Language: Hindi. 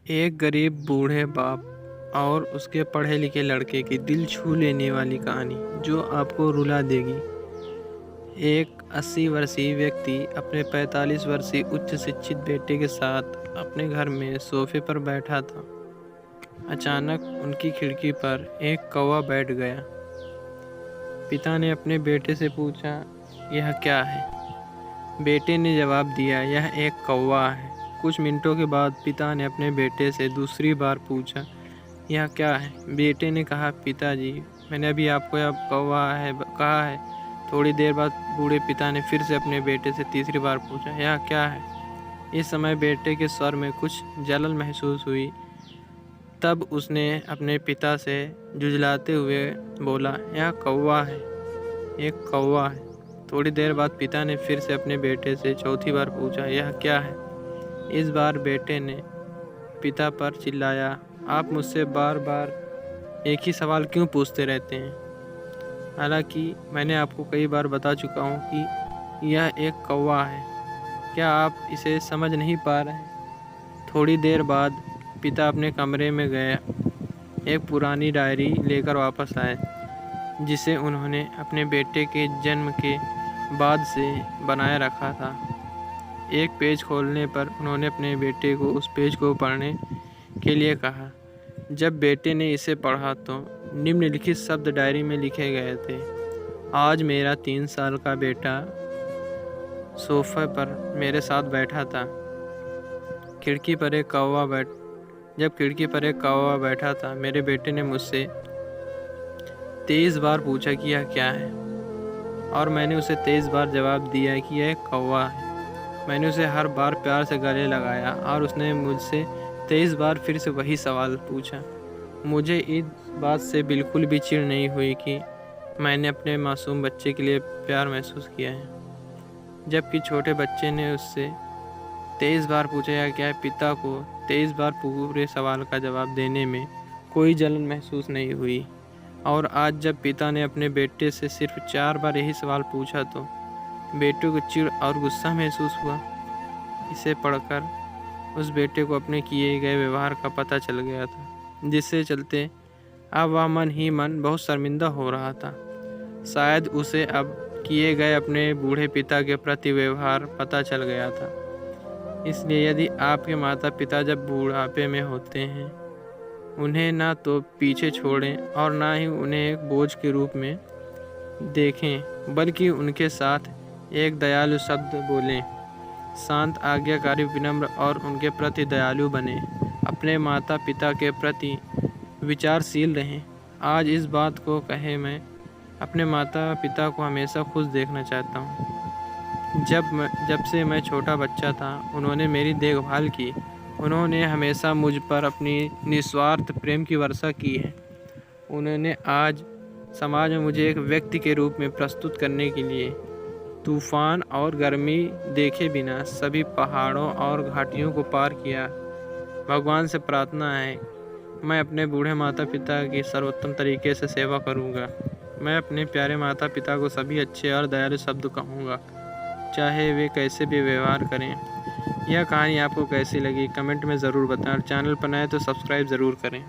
एक गरीब बूढ़े बाप और उसके पढ़े लिखे लड़के की दिल छू लेने वाली कहानी जो आपको रुला देगी। एक 80 वर्षीय व्यक्ति अपने 45 वर्षीय उच्च शिक्षित बेटे के साथ अपने घर में सोफे पर बैठा था। अचानक उनकी खिड़की पर एक कौवा बैठ गया। पिता ने अपने बेटे से पूछा, यह क्या है? बेटे ने जवाब दिया, यह एक कौवा है। कुछ मिनटों के बाद पिता ने अपने बेटे से दूसरी बार पूछा, यह क्या है? बेटे ने कहा, पिताजी, मैंने अभी आपको यह कौवा है कहा है। थोड़ी देर बाद बूढ़े पिता ने फिर से अपने बेटे से तीसरी बार पूछा, यह क्या है? इस समय बेटे के स्वर में कुछ जलन महसूस हुई। तब उसने अपने पिता से झुंझलाते हुए बोला, यह कौवा है, एक कौवा है। थोड़ी देर बाद पिता ने फिर से अपने बेटे से चौथी बार पूछा, यह क्या है? इस बार बेटे ने पिता पर चिल्लाया, आप मुझसे बार बार एक ही सवाल क्यों पूछते रहते हैं? हालांकि मैंने आपको कई बार बता चुका हूँ कि यह एक कौवा है। क्या आप इसे समझ नहीं पा रहे? थोड़ी देर बाद पिता अपने कमरे में गए, एक पुरानी डायरी लेकर वापस आए जिसे उन्होंने अपने बेटे के जन्म के बाद से बनाए रखा था। एक पेज खोलने पर उन्होंने अपने बेटे को उस पेज को पढ़ने के लिए कहा। जब बेटे ने इसे पढ़ा तो निम्नलिखित शब्द डायरी में लिखे गए थे, आज मेरा 3 साल का बेटा सोफे पर मेरे साथ बैठा था। खिड़की पर एक कौवा बैठा था, मेरे बेटे ने मुझसे 23 बार पूछा कि यह क्या है, और मैंने उसे 23 बार जवाब दिया कि यह एक कौवा है। मैंने उसे हर बार प्यार से गले लगाया और उसने मुझसे 23 बार फिर से वही सवाल पूछा। मुझे इस बात से बिल्कुल भी चिढ़ नहीं हुई कि मैंने अपने मासूम बच्चे के लिए प्यार महसूस किया है, जबकि छोटे बच्चे ने उससे 23 बार पूछा या क्या है। पिता को 23 बार पूरे सवाल का जवाब देने में कोई जलन महसूस नहीं हुई, और आज जब पिता ने अपने बेटे से सिर्फ 4 बार यही सवाल पूछा तो बेटे को चिढ़ और गुस्सा महसूस हुआ। इसे पढ़कर उस बेटे को अपने किए गए व्यवहार का पता चल गया था, जिससे चलते अब वह मन ही मन बहुत शर्मिंदा हो रहा था। शायद उसे अब किए गए अपने बूढ़े पिता के प्रति व्यवहार पता चल गया था। इसलिए यदि आपके माता पिता जब बुढ़ापे में होते हैं, उन्हें ना तो पीछे छोड़ें और ना ही उन्हें एक बोझ के रूप में देखें, बल्कि उनके साथ एक दयालु शब्द बोलें। शांत, आज्ञाकारी, विनम्र और उनके प्रति दयालु बने। अपने माता पिता के प्रति विचारशील रहें। आज इस बात को कहे, मैं अपने माता पिता को हमेशा खुश देखना चाहता हूँ। जब से मैं छोटा बच्चा था, उन्होंने मेरी देखभाल की। उन्होंने हमेशा मुझ पर अपनी निस्वार्थ प्रेम की वर्षा की है। उन्होंने आज समाज में मुझे एक व्यक्ति के रूप में प्रस्तुत करने के लिए तूफान और गर्मी देखे बिना सभी पहाड़ों और घाटियों को पार किया। भगवान से प्रार्थना है, मैं अपने बूढ़े माता पिता की सर्वोत्तम तरीके से सेवा करूंगा। मैं अपने प्यारे माता पिता को सभी अच्छे और दयालु शब्द कहूँगा, चाहे वे कैसे भी व्यवहार करें। यह कहानी आपको कैसी लगी कमेंट में ज़रूर बताएं, और चैनल पर नए तो सब्सक्राइब ज़रूर करें।